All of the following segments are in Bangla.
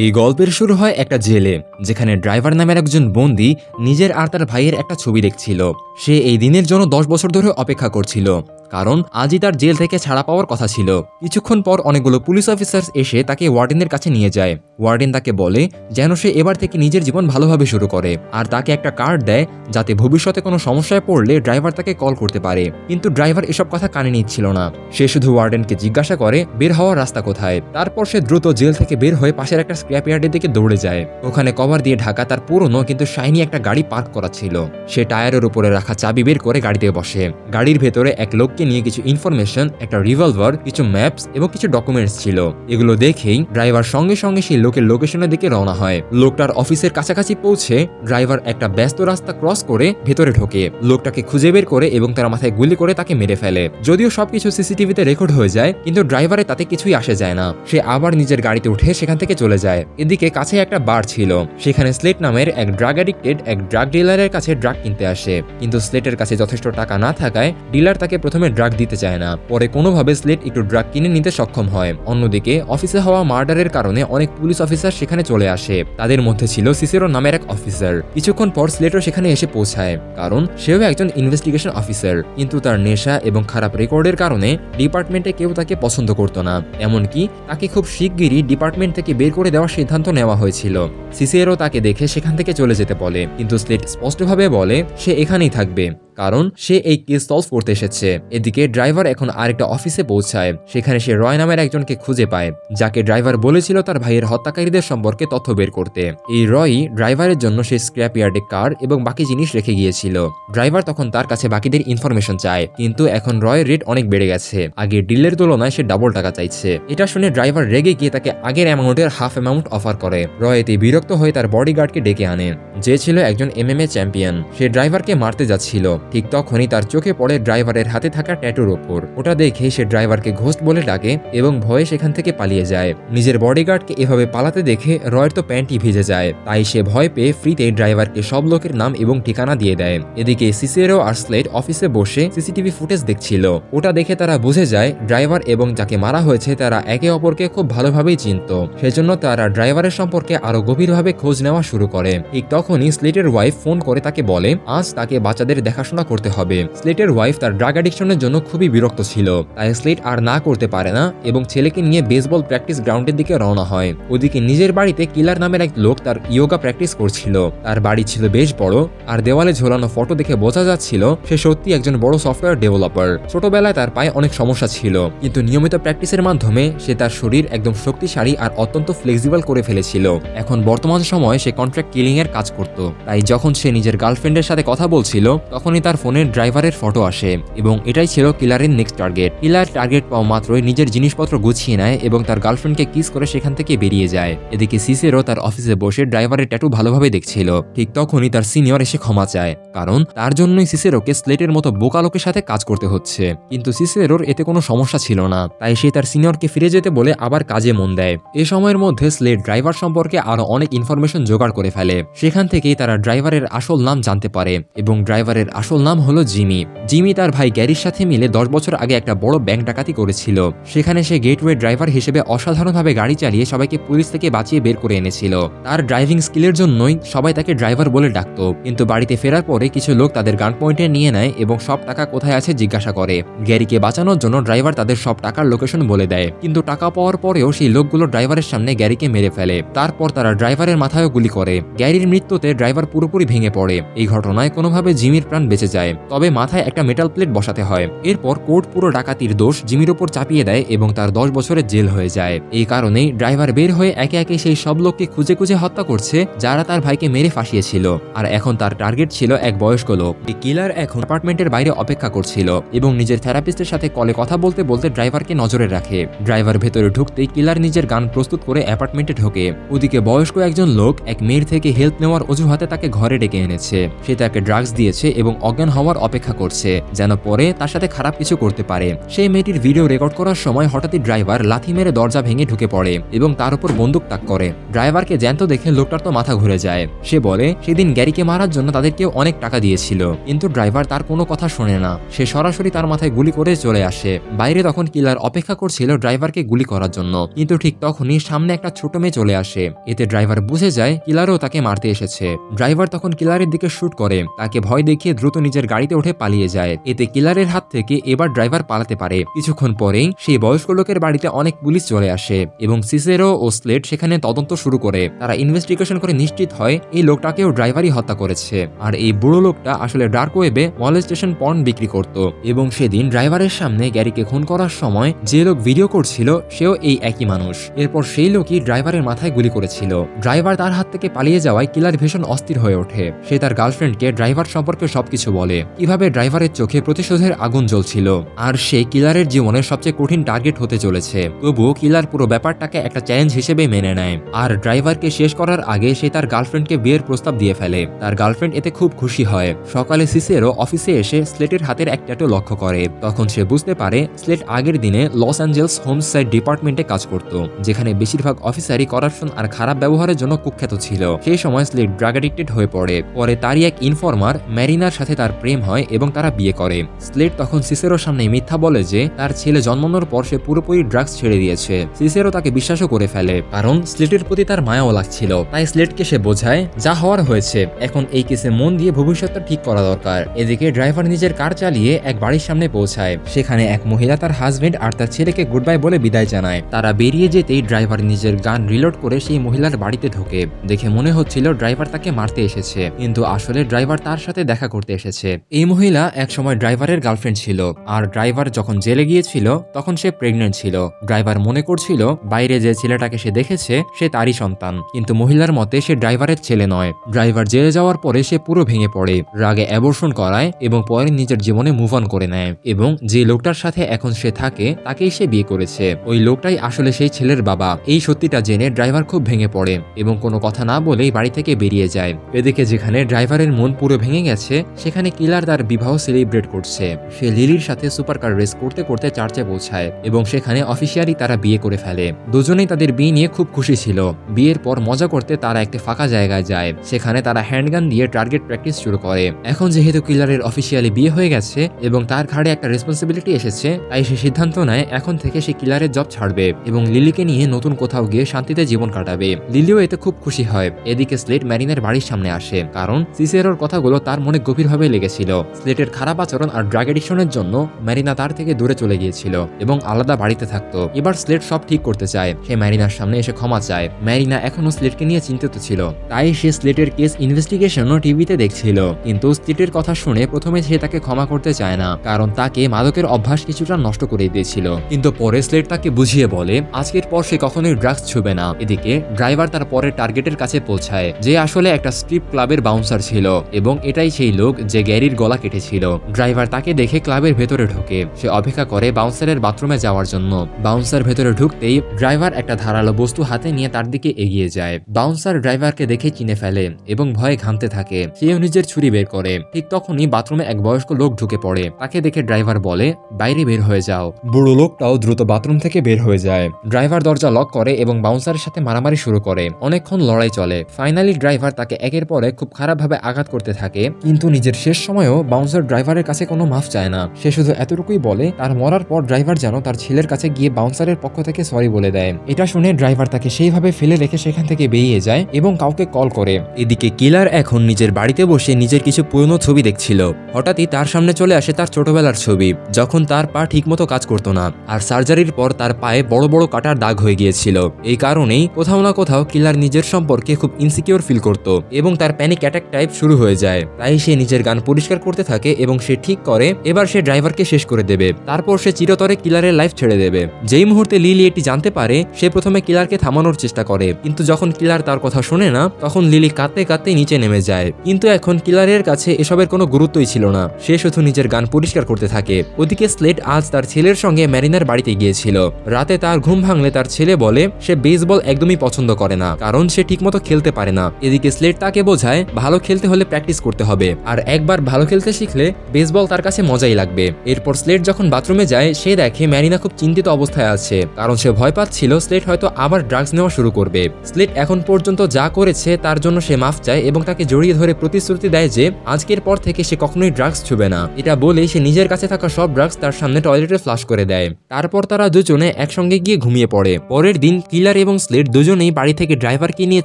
এই গল্পের শুরু হয় একটা জেলে, যেখানে ড্রাইভার নামের একজন বন্দী নিজের আর তার ভাইয়ের একটা ছবি দেখছিল। সে এই দিনের জন্য 10 বছর ধরে অপেক্ষা করছিল, কারণ আজই তার জেল থেকে ছাড়া পাওয়ার কথা ছিল। কিছুক্ষণ পর অনেকগুলো পুলিশ অফিসার্স এসে তাকে ওয়ার্ডেনের কাছে নিয়ে যায়। ওয়ার্ডেন তাকে বলে যেন সে এবার থেকে নিজের জীবন ভালোভাবে শুরু করে, আর তাকে একটা কার্ড দেয় যাতে ভবিষ্যতে কোনো সমস্যায় পড়লে ড্রাইভার তাকে কল করতে পারে। কিন্তু ড্রাইভার এসব কথা কানে নিচ্ছিল না। সে শুধু ওয়ার্ডেনকে জিজ্ঞাসা করে বের হওয়ার রাস্তা কোথায়। তারপর সে দ্রুত জেল থেকে বের হয়ে পাশের একটা স্ক্র্যাপ ইয়ার্ডের দিকে দৌড়ে যায়। ওখানে কভার দিয়ে ঢাকা তার পুরনো কিন্তু শাইনি একটা গাড়ি পার্ক করা ছিল। সে টায়ারের উপরে রাখা চাবি বের করে গাড়িতে বসে। গাড়ির ভেতরে এক লোককে নিয়ে কিছু ইনফরমেশন, একটা রিভলভার, কিছু ম্যাপস এবং কিছু ডকুমেন্টস ছিল। এগুলো দেখেই ড্রাইভার সঙ্গে সঙ্গে সেই লোকের লোকেশনের দিকে রওনা হয়। লোকটার অফিসের কাছাকাছি পৌঁছে ড্রাইভার একটা ব্যস্ত রাস্তা ক্রস করে ভেতরে ঢোকে। লোকটাকে খুঁজে বের করে এবং তার মাথায় গুলি করে তাকে মেরে ফেলে। যদিও সবকিছু সিসিটিভিতে রেকর্ড হয়ে যায়, কিন্তু ড্রাইভারের তাতে কিছুই আসে যায় না। সে আবার নিজের গাড়িতে উঠে সেখান থেকে চলে যায়। এদিকে কাছে একটা বার ছিল, সেখানে স্লেট নামের এক ড্রাগ অ্যাডিক্টেড এক ড্রাগ ডিলারের কাছে ড্রাগ কিনতে আসে। কিন্তু স্লেটের কাছে যথেষ্ট টাকা না থাকায় ডিলার তাকে প্রথমে ড্রাগ দিতে চায় না। পরে কোনোভাবে স্লেট একটু ড্রাগ কিনে নিতে সক্ষম হয়। অন্যদিকে অফিসে হওয়া মার্ডারের কারণে অনেক পুলিশ অফিসার সেখানে চলে আসে। তাদের মধ্যে ছিল সিসেরো নামের এক অফিসার। কিছুক্ষণ পর স্লেটও সেখানে এসে পৌঁছায়, কারণ সেও একজন ইনভেস্টিগেশন অফিসার। কিন্তু তার নেশা এবং খারাপ রেকর্ডের কারণে ডিপার্টমেন্টে কেউ তাকে পছন্দ করত না। এমনকি তাকে খুব শিগগিরই ডিপার্টমেন্ট থেকে বের করে দেওয়ার সিদ্ধান্ত নেওয়া হয়েছিল। সিসেরো তাকে দেখে সেখান থেকে চলে যেতে বলে, কিন্তু স্লেট স্পষ্টভাবে বলে সে এখানেই থাকবে, কারণ সে এই কেস সলভ করতে এসেছে। এদিকে ড্রাইভার এখন আরেকটা অফিসে পৌঁছায়। সেখানে সে রয় নামের একজনকে খুঁজে পায়, যাকে ড্রাইভার বলেছিল তার ভাইয়ের হত্যাকারীদের সম্পর্কে তথ্য বের করতে। এই রয়ই ড্রাইভারের জন্য সে স্ক্র্যাপ ইয়ার্ডে কার এবং বাকি জিনিস রেখে গিয়েছিল। ড্রাইভার তখন তার কাছে বাকিদের ইনফরমেশন চায়, কিন্তু এখন রয়ের রেট অনেক বেড়ে গেছে। আগের ডিলের তুলনায় সে ডাবল টাকা চাইছে। এটা শুনে ড্রাইভার রেগে গিয়ে তাকে আগের অ্যামাউন্টের হাফ অ্যামাউন্ট অফার করে। রয় এতে বিরক্ত হয়ে তার বডিগার্ডকে ডেকে আনে, যে ছিল একজন MMA চ্যাম্পিয়ন। সে ড্রাইভারকে মারতে যাচ্ছিল, ঠিক তখনই তার চোখে পড়ে ড্রাইভারের হাতে থাকা ট্যাটুর ওপর। ওটা দেখে সে ড্রাইভারকে ঘোস্ট বলে ডাকে এবং ভয়ে সেখান থেকে পালিয়ে যায়। নিজের বডিগার্ডকে এভাবে পালাতে দেখে রয়ের তো প্যান্টই ভিজে যায়, তাই সে ভয় পেয়ে ফ্রিতে ড্রাইভারকে সব লোকের নাম এবং ঠিকানা দিয়ে দেয়। এদিকে সিসেরো আর স্লেট অফিসে বসে সিসিটিভি ফুটেজ দেখছিল। ওটা দেখে তারা বুঝে যায় ড্রাইভার এবং যাকে মারা হয়েছে তারা একে অপরকে খুব ভালোভাবেই চিনত। সেজন্য তারা ড্রাইভারের সম্পর্কে আরো গভীরভাবে খোঁজ নেওয়া শুরু করে। ঠিক তখনই স্লেটের ওয়াইফ ফোন করে তাকে বলে আজ তাকে বাচ্চাদের দেখাশোনা করতে হবে। স্লেটের ওয়াইফ তার ড্রাগ অ্যাডিকশনের জন্য খুবই বিরক্ত ছিল, তাই স্লেট আর না করতে পারে না এবং ছেলেকে নিয়ে বেসবল প্র্যাকটিস গ্রাউন্ডের দিকে রওনা হয়। ওদিকে নিজের বাড়িতে কিলার নামের এক লোক তার ইয়োগা প্র্যাকটিস করছিল। তার বাড়ি ছিল বেশ বড়, আর দেওয়ালে ঝোলানো ফটো দেখে বোঝা যাচ্ছিল সে সত্যি একজন বড় সফটওয়্যার ডেভেলপার। ছোটবেলায় তার পায়ে অনেক সমস্যা ছিল, কিন্তু নিয়মিত প্র্যাকটিসের মাধ্যমে সে তার শরীর একদম শক্তিশালী আর অত্যন্ত ফ্লেক্সিবল করে ফেলেছিল। এখন বর্তমান সময়ে সে কন্ট্রাক্ট কিলিং এর কাজ করত। তাই যখন সে নিজের গার্লফ্রেন্ডের সাথে কথা বলছিল, তখনই তার ফোনে ড্রাইভারের ফটো আসে এবং এটাই ছিল কিলারের নেক্সট টার্গেট। কিলার টার্গেট পাওয়া মাত্রই নিজের জিনিসপত্র গুছিয়ে নেয় এবং তার গার্লফ্রেন্ডকে কিস করে সেখান থেকে বেরিয়ে যায়। এদিকে সিসেরো তার অফিসে বসে ড্রাইভারের ট্যাটু ভালোভাবে দেখছিল। ঠিক তখনই তার সিনিয়র এসে ক্ষমা চায়, কারণ তার জন্যই সিসেরোকে স্লেটের মতো বোকা লোকের সাথে কাজ করতে হচ্ছে। কিন্তু সিসেরোর এতে কোনো সমস্যা ছিল না, তাই সে তার সিনিয়রকে ফিরে যেতে বলে আবার কাজে মন দেয়। এ সময়ের মধ্যে স্লেট ড্রাইভার সম্পর্কে আরো অনেক ইনফরমেশন জোগাড় করে ফেলে। সেখান থেকেই তারা ড্রাইভারের আসল নাম জানতে পারে, এবং ড্রাইভারের আসল নাম হলো জিমি। জিমি তার ভাই গ্যারির সাথে মিলে 10 বছর আগে একটা বড় ব্যাংক ডাকাতি করেছিল। সেখানে সে গেটওয়ে ড্রাইভার হিসেবে অসাধারণভাবে গাড়ি চালিয়ে সবাইকে পুলিশ থেকে বাঁচিয়ে বের করে এনেছিল। তার ড্রাইভিং স্কিলের জন্যই সবাই তাকে ড্রাইভার বলে ডাকত। কিন্তু বাড়িতে ফেরার পরে কিছু লোক তাদের গান পয়েন্টে নিয়ে নেয় এবং সব টাকা কোথায় আছে জিজ্ঞাসা করে। গ্যারিকে বাঁচানোর জন্য ড্রাইভার তাদের সব টাকার লোকেশন বলে দেয়, কিন্তু টাকা পাওয়ার পরেও সেই লোকগুলো ড্রাইভারের সামনে গ্যারিকে মেরে ফেলে। তারপর তারা ড্রাইভারের মাথায়ও গুলি করে। গ্যারির মৃত্যুতে ড্রাইভার পুরোপুরি ভেঙে পড়ে। এই ঘটনায় কোনোভাবে জিমির প্রাণ বেঁচে যায়, তবে মাথায় একটা মেটাল প্লেট বসাতে হয়। এরপর কোর্ট পুরো ডাকাতির দোষ জিমির উপর চাপিয়ে দেয় এবং তার 10 বছরের জেল হয়ে যায়। এই কারণেই ড্রাইভার বের হয়ে একে একে সেই সব লোককে খুঁজে খুঁজে হত্যা করছে যারা তার ভাইকে মেরে ফাঁসিয়েছিল। আর এখন তার টার্গেট ছিল এক বয়স্ক লোক। এই কিলার এখন অ্যাপার্টমেন্টের বাইরে অপেক্ষা করছিল এবং নিজের থেরাপিস্টের সাথে কলে কথা বলতে বলতে ড্রাইভারকে নজরে রাখে। ড্রাইভার ভেতরে ঢুকতেই কিলার নিজের গান প্রস্তুত করে অ্যাপার্টমেন্টে ঢোকে। ওদিকে বয়স্ক একজন লোক এক মেয়ের থেকে হেল্প নেওয়ার অজুহাতে তাকে ঘরে ডেকে এনেছে। সে তাকে ড্রাগস দিয়েছে এবং অজ্ঞান হওয়ার অপেক্ষা করছে, যেন পরে তার সাথে খারাপ কিছু করতে পারে। সেই মেয়েটির ভিডিও রেকর্ড করার সময় হঠাৎই ড্রাইভার লাথি মেরে দরজা ভেঙে ঢুকে পড়ে এবং তার উপর বন্দুক তাক করে। ড্রাইভারকে জ্যান্ত দেখে লোকটার তো মাথা ঘুরে যায়। সে বলে সেদিন গ্যারিকে মারার জন্য তাদেরকে অনেক টাকা দিয়েছিল, কিন্তু ড্রাইভার তার কোনো কথা শোনে না। সে সরাসরি তার মাথায় গুলি করে চলে আসে। বাইরে তখন কিলার অপেক্ষা করছিল ড্রাইভারকে গুলি করার জন্য, কিন্তু ঠিক তখনই সামনে একটা ছোট মেয়ে চলে আসে। এতে ড্রাইভার বুঝে যায় কিলারও তাকে মারতে এসেছে। ড্রাইভার তখন কিলারের দিকে শুট করে, তাকে ভয় দেখিয়ে দ্রুত নিজের গাড়িতে উঠে পালিয়ে যায়। এতে কিলারের হাত থেকে এবার ড্রাইভার পালাতে পারে। কিছুক্ষণ পরেই সেই বয়স্ক লোকের বাড়িতে অনেক পুলিশ চলে আসে এবং সিসেরো ও স্লেট সেখানে তদন্ত শুরু করে। তারা ইনভেস্টিগেশন করে নিশ্চিত হয় এই লোকটাকেও ড্রাইভারই হত্যা করেছে। আর এই বুড়ো লোকটা আসলে ডার্ক ওয়েবে মলেস্টেশন পর্ন বিক্রি করত এবং সেদিন ড্রাইভারের সামনে গ্যারিকে খুন করার সময় যে লোক ভিডিও করছিল সেও এই একই মানুষ। এরপর সেই লোকই ড্রাইভারের মাথায় গুলি করেছিল। ড্রাইভার তার হাত থেকে পালিয়ে যাওয়ায় কিলার ভীষণ অস্থির হয়ে ওঠে। সে তার গার্লফ্রেন্ডকে ড্রাইভার সম্পর্কে সবকিছু বলে, কিভাবে ড্রাইভারের চোখে প্রতিশোধের আগুন জ্বলছিল আর সে কিলারের জীবনের সবচেয়ে কঠিন টার্গেট হতে চলেছে। তবুও কিলার পুরো ব্যাপারটাকে একটা চ্যালেঞ্জ হিসেবে মেনে নেয় আর ড্রাইভারকে শেষ করার আগে সে তার গার্লফ্রেন্ডকে বিয়ের প্রস্তাব দিয়ে ফেলে। তার গার্লফ্রেন্ড এতে খুব খুশি হয়। সকালে সিসেরো অফিসে এসে স্লেটের হাতের এক ট্যাটু লক্ষ্য করে। তখন সে বুঝতে পারে স্লেট আগের দিনে লস অ্যাঞ্জেলস হোমসাইড ডিপার্টমেন্টে কাজ করত, যেখানে বেশিরভাগ অফিসারই করাপশন আর খারাপ ব্যবহারের জন্য কুখ্যাত ছিল। সেই সময় স্লেট ড্রাগ অ্যাডিক্টেড হয়ে পড়ে। পরে তারই এক ইনফর্মার ম্যারিনার সাথে তার প্রেম হয় এবং তারা বিয়ে করে। স্লেট তখন সিসেরোর সামনে মিথ্যা বলে যে তার ছেলে জন্মানোর পর সে পুরোপুরি ড্রাগস ছেড়ে দিয়েছে। সিসেরো তাকে বিশ্বাসও করে ফেলে, কারণ স্লেটের প্রতি তার মায়াও লাগছিল। তাই স্লেটকে সে বোঝায় যা হওয়ার হয়েছে, এখন এই কেসে মন দিয়ে ভবিষ্যৎটা ঠিক করা দরকার। এদিকে ড্রাইভার নিজের কার চালিয়ে এক বাড়ির সামনে পৌঁছায়। সেখানে এক মহিলা তার হাজবেন্ড আর তার ছেলেকে গুড বাই বলে বিদায় জানায়। তারা বেরিয়ে যেতেই ড্রাইভার নিজের গান রিলোড করে সেই মহিলার বাড়িতে ঢোকে। দেখে মনে হচ্ছিল ড্রাইভার তাকে মারতে এসেছে, কিন্তু আসলে ড্রাইভার তার সাথে দেখা করতে এসেছে। এই মহিলা একসময় ড্রাইভারের গার্লফ্রেন্ড ছিল আর ড্রাইভার যখন জেলে গিয়েছিল তখন সে প্রেগনেন্ট ছিল। ড্রাইভার মনে করছিল বাইরে যে ছেলেটাকে সে দেখেছে সে তারই সন্তান, কিন্তু মহিলার মতে সে ড্রাইভারের ছেলে নয়। ড্রাইভার জেলে যাওয়ার পরে সে পুরো ভেঙে পড়ে, রাগে অ্যাবর্শন করায় এবং পরে নিজের জীবনে মুভ অন করে নেয় এবং যে লোকটার সাথে এখন সে থাকে তাকেই সে বিয়ে করেছে। ওই লোকটাই আসলে সেই ছেলের বাবা। এই সত্যিটা জেনে ড্রাইভার খুব ভেঙে পড়ে এবং কোনো কথা না বলেই বাড়ি থেকে বেরিয়ে যায়। এদিকে যেখানে ড্রাইভারের মন পুরো ভেঙে গেছে সেখানে কিলার তার বিবাহ সেলিব্রেট করছে। সে লিলির সাথে সুপারকার রেস করতে করতে চার্চে পৌঁছায় এবং সেখানে অফিসিয়ালি তারা বিয়ে করে ফেলে। দুজনেই তাদের বিয়ে নিয়ে খুব খুশি ছিল। বিয়ের পর মজা করতে তারা একটা ফাঁকা জায়গায় যায়। সেখানে তারা হ্যান্ডগান দিয়ে টার্গেট প্র্যাকটিস শুরু করে। এখন যেহেতু কিলারের অফিসিয়ালি বিয়ে হয়ে গেছে এবং তার ঘাড়ে একটা রেসপন্সিবিলিটি এসেছে, তাই সে সিদ্ধান্ত নেয় এখন থেকে সে কিলারের জব ছাড়বে এবং লিলিকে নিয়ে নতুন কোথাও গিয়ে শান্তিতে জীবন কাটাবে। লিলিও এতে খুব খুশি হয়। এদিকে স্লেট ম্যারিনের বাড়ির সামনে আসে, কারণ সিসেরোর কথাগুলো তার মনে গভীরভাবে লেগেছিল। স্লেটের খারাপ আচরণ আর ড্রাগ এডিকশনের জন্য ম্যারিনা তার থেকে দূরে চলে গিয়েছিল এবং আলাদা বাড়িতে থাকতো। এবার স্লেট সব ঠিক করতে চায়। সে ম্যারিনার সামনে এসে ক্ষমা চায়। ম্যারিনা এখনো স্লেটকে নিয়ে চিন্তিত ছিল, তাই সে স্লেটের কেস ইনভেস্টিগেশনও টিভিতে দেখছিল। কিন্তু স্লেটের কথা শুনে প্রথমে সে তাকে ক্ষমা করতে চায় না, কারণ তাকে মাদকের অভ্যাস কিছুটা নষ্ট করে দিয়েছিল। কিন্তু পরে স্লেট তাকে বুঝিয়ে বলে আজকের পর সে কখনোই ড্রাগস ছুবে না। এদিকে ড্রাইভার তার পরের টার্গেটের কাছে পৌঁছায়, যে আসলে একটা স্ট্রিপ ক্লাবের বাউন্সার ছিল এবং এটাই সেই লোক যে গ্যারির গলা কেটেছিল। ড্রাইভার তাকে দেখে ক্লাবের ভেতরে ঢোকে। সে অপেক্ষা করে বাউন্সারের বাথরুমে যাওয়ার জন্য। বাউন্সার ভেতরে ঢুকতেই ড্রাইভার একটা ধারালো বস্তু হাতে নিয়ে তার দিকে এগিয়ে যায়। বাউন্সার ড্রাইভারকে দেখে চিনে ফেলে এবং ভয়ে ঘামতে থাকে। সেও নিজের ছুরি বের করে। ঠিক তখনই বাথরুমে এক বয়স্ক লোক ঢুকে পড়ে। তাকে দেখে ড্রাইভার বলে বাইরে বের হয়ে যাও। বুড়ো লোকটাও দ্রুত বাথরুম থেকে বের হয়ে যায়। ড্রাইভার দরজা লক করে এবং বাউন্সারের সাথে মারামারি শুরু করে। অনেকক্ষণ লড়াই চলে। ফাইনালি ড্রাইভার তাকে একের পর এক খুব খারাপভাবে আঘাত করতে থাকে, কিন্তু নিজের শেষ সময়েও বাউন্সার ড্রাইভারের কাছে কোনো মাফ চায় না। সে শুধু এতটুকুই বলে তার মরার পর ড্রাইভার যেন তার ছেলের কাছে গিয়ে বাউন্সারের পক্ষ থেকে সরি বলে দেয়। এটা শুনে ড্রাইভার তাকে সেইভাবে ফেলে রেখে সেখান থেকে বেরিয়ে যায় এবং কাউকে কল করে। এদিকে কিলার এখন নিজের বাড়িতে বসে নিজের কিছু পুরনো ছবি দেখছিল। হঠাৎই তার সামনে চলে আসে তার ছোটবেলার ছবি, যখন তার পা ঠিকমতো কাজ করতো না আর সার্জারির পর তার পায়ে বড় বড় কাটার দাগ হয়ে গিয়েছিল। এই কারণেই কোথাও না কোথাও কিলার নিজের সম্পর্কে খুব ইনসিকিউর ফিল করত এবং তার প্যানিক অ্যাটাক টাইপ শুরু হয়ে যায়। তাই সে নিজের গান পরিষ্কার করতে থাকে এবং সে ঠিক করে এবার সে ড্রাইভারকে শেষ করে দেবে। তারপর সে চিরতরে কিলারের লাইফ ছেড়ে দেবে। যেই মুহূর্তে লিলি এটি জানতে পারে, সে প্রথমে কিলারকে থামানোর চেষ্টা করে, কিন্তু যখন কিলার তার কথা শোনে না তখন লিলি কাঁদতে কাঁদতে নিচে নেমে যায়। কিন্তু এখন কিলারের কাছে এসবের কোনো গুরুত্বই ছিল না। সে শুধু নিজের গান পরিষ্কার করতে থাকে। ওদিকে স্লেট আজ তার ছেলের সঙ্গে ম্যারিনার বাড়িতে গিয়েছিল। রাতে তার ঘুম ভাঙলে তার ছেলে বলে সে বেসবল একদমই পছন্দ করে না, কারণ সে ঠিকমতো খেলতে পারে না। এদিকে স্লেট তাকে বোঝায় ভালো খেলতে হলে প্র্যাকটিস করতে হবে আর 1 একবার ভালো খেলতে শিখলে বেসবল তার কাছে মজাই লাগবে। এরপর স্লেট যখন বাথরুমে যায় সে দেখে ম্যারিনা খুব চিন্তিত অবস্থায় আছে, কারণ সে ভয় পাচ্ছিল স্লেট হয়তো আবার ড্রাগস নেওয়া শুরু করবে। স্লেট এখন পর্যন্ত যা করেছে তার জন্য সে মাফ চায় এবং তাকে জড়িয়ে ধরে প্রতিশ্রুতি দেয় যে আজকের পর থেকে সে কখনোই ড্রাগস ছুবে না। এটা বলে সে নিজের কাছে থাকা সব ড্রাগস তার সামনে টয়লেটে ফ্লাশ করে দেয়। তারপর তারা দুজনে একসঙ্গে গিয়ে ঘুমিয়ে পড়ে। পরের দিন কিলার এবং স্লেট দুজনেই বাড়ি থেকে ড্রাইভারকে নিয়ে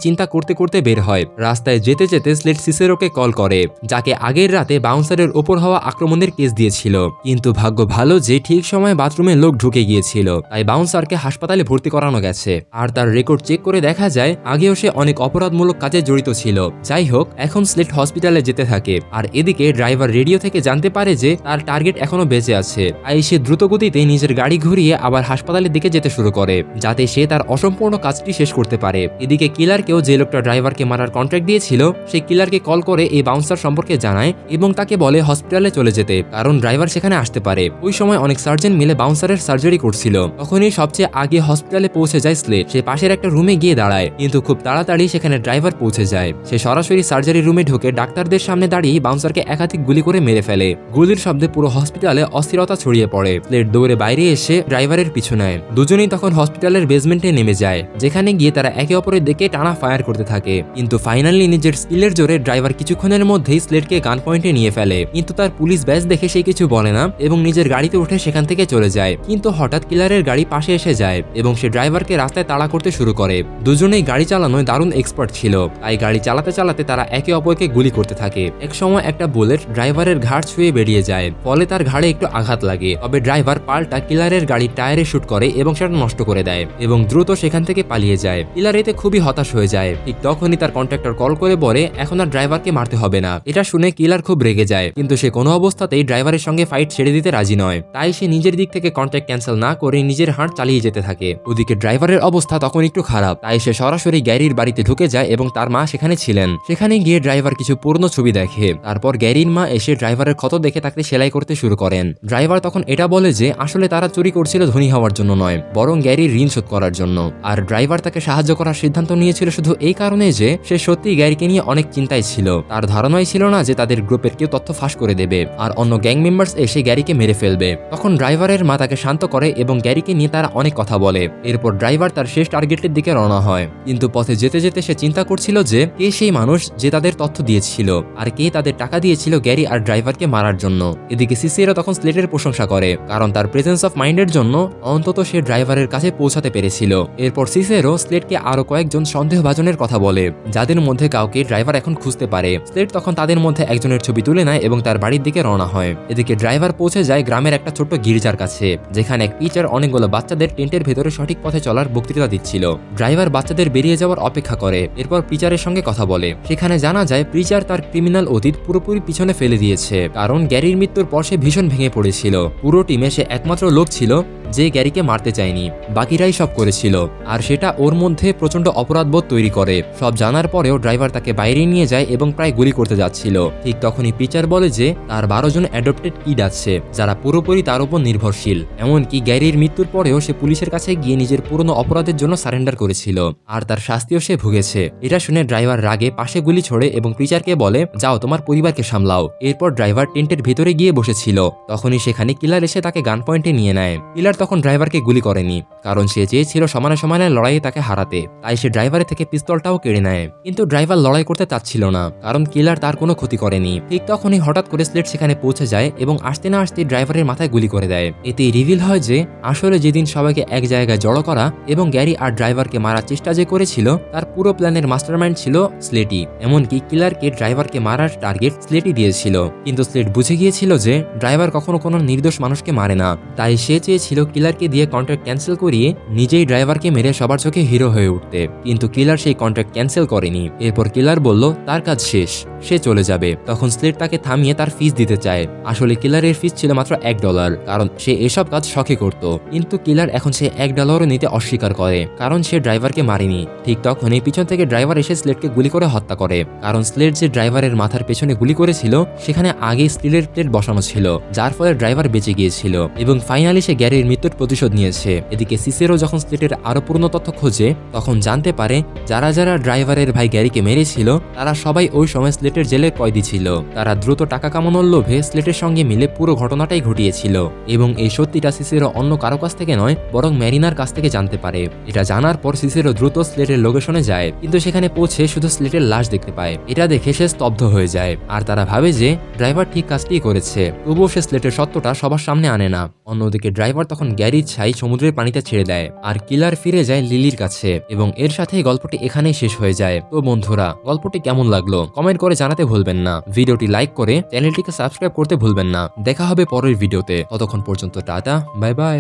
চিন্তা করতে করতে বের হয়। রাস্তায় যেতে যেতে স্লেট সিসেরোকে কল করে, যাকে আগের রাতে বাউন্সারের ওপর হওয়া আক্রমণের কেস দিয়েছিল। কিন্তু ভাগ্য ভালো যে ঠিক সময় বাথরুমে লোক ঢুকে গিয়েছিল, তাই বাউন্সারকে হাসপাতালে ভর্তি করানো গেছে। আর তার রেকর্ড চেক করে দেখা যায় আগেও সে অনেক অপরাধমূলক কাজে জড়িত ছিল। যাই হোক, এখন স্লেট হসপিটালে যেতে থাকে। আর এদিকে ড্রাইভার রেডিও থেকে জানতে পারে যে তার টার্গেট এখনো বেঁচে আছে, তাই সে দ্রুত গতিতে নিজের গাড়ি ঘুরিয়ে আবার হাসপাতালের দিকে যেতে শুরু করে, যাতে সে তার অসম্পূর্ণ কাজটি শেষ করতে পারে। এদিকে কিলারকেও যে লোকটা ড্রাইভারকে মারার কন্ট্রাক্ট দিয়েছিল সে কিলারকে কল করে এই বাউন্সার সম্পর্কে জানায় এবং তাকে বলে হসপিটালে চলে যেতে, কারণ ড্রাইভার সেখানে আসতে পারে। ওই সময় অনেক সার্জন মিলে বাউন্সারের সার্জারি করছিল। তখনই সবচেয়ে আগে হসপিটালে পৌঁছে যায় স্লেট। সে পাশের একটা রুমে গিয়ে দাঁড়ায়, কিন্তু খুব তাড়াতাড়ি সেখানে ড্রাইভার পৌঁছে যায়। সে সরাসরি সার্জারি রুমে ঢুকে ডাক্তারদের সামনে দাঁড়িয়ে বাউন্সারকে একাধিক গুলি করে মেরে ফেলে। গুলির শব্দে পুরো হসপিটালে অস্থিরতা ছড়িয়ে পড়ে। স্লেট দৌড়ে বাইরে এসে ড্রাইভারের পিছু নেয়। দুজনেই তখন হসপিটালের বেসমেন্টে নেমে যায়, যেখানে গিয়ে তারা একে অপরের দিকে টানা ফায়ার করতে থাকে। কিন্তু ফাইনালি নিজের স্কিলের জোরে ড্রাইভার কিছুক্ষণের মধ্যেই স্লেটকে গান পয়েন্টে নিয়ে ফেলে। কিন্তু তার পুলিশ ব্যাজ দেখে সে কিছু বলে না এবং নিজের গাড়িতে উঠে সেখান থেকে চলে যায়। কিন্তু হঠাৎ কিলারের গাড়ি পাশে এসে যায় এবং সে ড্রাইভারকে রাস্তায় তাড়া করতে শুরু করে। দুজনেই গাড়ি চালানোয় দারুণ এক্সপার্ট ছিল, তাই গাড়ি চালাতে চালাতে তারা একে অপরকে গুলি করতে থাকে। এক সময় একটা বুলেট ড্রাইভারের ঘাড় ছুঁয়ে বেরিয়ে যায়, ফলে তার ঘাড়ে একটু আঘাত লাগে। তবে ড্রাইভার পাল্টা কিলারের গাড়ির টায়ারে শুট করে এবং সেটা নষ্ট করে দেয় এবং দ্রুত সেখান থেকে পালিয়ে যায়। কিলার এতে খুবই হতাশ হয়ে যায়। ঠিক তখনই তার কন্ট্রাক্টর কল করে বলে এখন আর ড্রাইভারকে মারতে হবে না। এটা শুনে কিলার খুব রেগে যায়, কিন্তু সে কোনো অবস্থাতেই ড্রাইভারের সঙ্গে ফাইট ছেড়ে দিতে রাজি নয়। তাই সে নিজের দিক থেকে কন্ট্রাক্ট ক্যান্সেল না করে নিজের হাঁট চালিয়ে যেতে থাকে। ওদিকে ড্রাইভারের অবস্থা তখন একটু খারাপ, তাই সে সরাসরি গ্যারির বাড়িতে ঢুকে যায় এবং তার মা সেখানে ছিলেন। সেখানে গিয়ে ড্রাইভার কিছু পুরনো ছবি দেখে। তারপর গ্যারির মা এসে ড্রাইভারের ক্ষত দেখে তাকে সেলাই করতে শুরু করেন। ড্রাইভার তখন এটা বলে যে আসলে তারা চুরি করছিল ধনী হওয়ার জন্য নয়, বরং গ্যারির ঋণ শোধ করার জন্য। আর ড্রাইভার তাকে সাহায্য করার সিদ্ধান্ত নিয়েছিল শুধু এই কারণে যে সে সত্যি গ্যারিকে নিয়ে অনেক চিন্তায় ছিল। তার ধারণাই ছিল না যে তাদের গ্রুপের কেউ তথ্য ফাঁস করে দেবে আর অন্য গ্যাং মেম্বার্স এসে গ্যারিকে মেরে ফেলবে। তখন ড্রাইভারের মা তাকে শান্ত করে এবং গ্যারিকে নিয়ে তারা অনেক কথা বলে। এরপর ড্রাইভার তার শেষ টার্গেটের দিকে রওনা হয়। কিন্তু পথে যেতে যেতে সে চিন্তা করছিল যে কে সেই মানুষ যে তাদের তথ্য দিয়েছিল আর কে তাদের টাকা দিয়েছিল গ্যারি আর ড্রাইভারকে মারার জন্য। এদিকে সিসিএরও তখন স্লেটের প্রশংসা করে, কারণ তার প্রেজেন্স অফ মাইন্ডের জন্য অন্তত সে ড্রাইভারের কাছে পৌঁছাতে পেরেছিল। এরপর সিসিএরও স্লেটকে আরো কয়েকজন সন্দেহভাজনের কথা বলে, যাদের মধ্যে কাউকে ড্রাইভার এখন খুঁজতে পারে। স্লেট তখন তাদের মধ্যে একজনের ছবি তুলে নেয় এবং তার বাড়ির দিকে রওনা হয়। এদিকে ড্রাইভার পৌঁছে যায় গ্রামের একটা ছোট্ট গির্জার কাছে, যেখানে এক টিচার অনেকগুলো বাচ্চাদের টেন্টের ভেতরে সঠিক পথে চলার বক্তৃতা দিচ্ছিল। ড্রাইভার বাচ্চাদের বেরিয়ে যাওয়ার অপেক্ষা করে, এরপর প্রিচারের সঙ্গে কথা বলে। সেখানে জানা যায় প্রিচার তার ক্রিমিনাল অতীত পুরোপুরি পিছনে ফেলে দিয়েছে, কারণ গ্যারির মৃত্যুর পর সে ভীষণ ভেঙে পড়েছিল। পুরো টিমে সে একমাত্র লোক ছিল যে গ্যারিকে মারতে চায়নি, বাকিরাই সব করেছিল। আর সেটা ওর মধ্যে প্রচন্ড অপরাধবোধ তৈরি করে। সব জানার পরেও ড্রাইভার তাকে বাইরে নিয়ে যায় এবং প্রায় গুলি করতে যাচ্ছিল। ঠিক তখনই প্রিচার বলে যে তার 12 জন অ্যাডপ্টেড কিড আছে যারা পুরোপুরি তার উপর নির্ভরশীল। এমনকি গ্যারির মৃত্যুর পরেও সে পুলিশের কাছে গিয়ে নিজের পুরনো অপরাধের জন্য সারেন্ডার করেছিল, আর তার শাস্তিও সে ভুগেছে। এটা শুনে ড্রাইভার রাগে পাশে গুলি ছোড়ে এবং প্রিচারকে বলে যাও তোমার পরিবারকে সামলাও। এরপর ড্রাইভার টেন্টের ভিতরে গিয়ে বসেছিল। তখনই সেখানে কিলার এসে তাকে গান পয়েন্টে নিয়ে নেয়। কিলার তখন ড্রাইভারকে গুলি করেনি, কারণ সে চেয়েছিল সমানে সমানে লড়াইয়ে তাকে হারাতে, তাই সে ড্রাইভারের থেকে পিস্তলটাও কেড়ে নেয়। কিন্তু ড্রাইভার লড়াই করতে চাচ্ছিল না, কারণ কিলার তার কোনো ক্ষতি করেনি। ঠিক তখনই হঠাৎ করে স্লেট সেখানে পৌঁছে যায় এবং আসতে না আসতে ড্রাইভারের মাথায় গুলি করে দেয়। এতে রিভিল হয় যে আসলে যেদিন সবাইকে এক জায়গায় জড়ো করা এবং গ্যারি আর ড্রাইভারকে মারার চেষ্টা যে করেছিল তার পুরো প্ল্যানের মাস্টারমাইন্ড ছিল স্লেটি। এমনকি কিলারকে ড্রাইভারকে মারার টার্গেট স্লেটই দিয়েছিল। কিন্তু স্লেট বুঝে গিয়েছিল যে ড্রাইভার কখনো কোনো নির্দোষ মানুষকে মারে না, তাই সে চেয়েছিল কিলারকে দিয়ে কন্ট্রাক্ট ক্যান্সেল করিয়ে নিজেই ড্রাইভারকে মেরে সবার চোখে হিরো হয়ে উঠতে। কিন্তু কিলার সেই কন্ট্রাক্ট ক্যান্সেল করেনি। এরপর কিলার বলল তার কাজ শেষ, সে চলে যাবে। তখন স্লেট তাকে থামিয়ে তার ফিস দিতে চায়। আসলে কিলারের ফিস ছিল মাত্র $1, কারণ সে এসব কাজ শখে করত। কিন্তু কিলার এখন সে $1 নিতে অস্বীকার করে, কারণ সে ড্রাইভারকে মারেনি। ঠিক তখনই পিছন থেকে ড্রাইভার এসে স্লেটকে গুলি করে হত্যা করে, কারণ স্লেট যে ড্রাইভারের মাথার পেছনে গুলি করেছিল সেখানে আগে স্টিলের প্লেট বসানো ছিল, যার ফলে ড্রাইভার বেঁচে গিয়েছিল এবং ফাইনালি সে গ্যারির মৃত্যুর প্রতিশোধ নিয়েছে। এদিকে সিসেরও যখন স্লেটের আরো পূর্ণ তথ্য খোঁজে তখন জানতে পারে যারা যারা ড্রাইভারের ভাই গ্যারিকে মেরেছিল তারা সবাই ওই সময় স্লেটের জেলে কয়েদি ছিল। ছিল। তারা দ্রুত টাকা কামানোর লোভে স্লেটের সঙ্গে মিলে পুরো ঘটনাটাই ঘটিয়েছিল এবং এই সত্যিটা সিসিরো অন্য কারো কাছ থেকে নয় বরং ম্যারিনার কাছ থেকে জানতে পারে। এটা জানার পর সিসিরো দ্রুত স্লেটের লোকেশনে যায়, কিন্তু সেখানে পৌঁছে শুধু স্লেটের লাশ দেখতে পায়। এটা দেখে সে স্তব্ধ হয়ে যায় আর তারা ভাবে যে ড্রাইভার ঠিক কাজটিই করেছে। তবুও সে স্লেটের সত্যটা সবার সামনে আনে না। অন্যদিকে ড্রাইভার তখন গ্যারির ছাই সমুদ্রের পানিতে ছেড়ে দেয় আর কিলার ফিরে যায় লিলির কাছে এবং এর সাথে গল্পটি এখানেই শেষ হয়ে যায়। তো বন্ধুরা, গল্পটি কেমন লাগলো কমেন্ট করে জানাতে ভুলবেন না। ভিডিওটি লাইক করে চ্যানেলটিকে সাবস্ক্রাইব করতে ভুলবেন না। দেখা হবে পরের ভিডিওতে, ততক্ষণ পর্যন্ত টাটা, বাই বাই।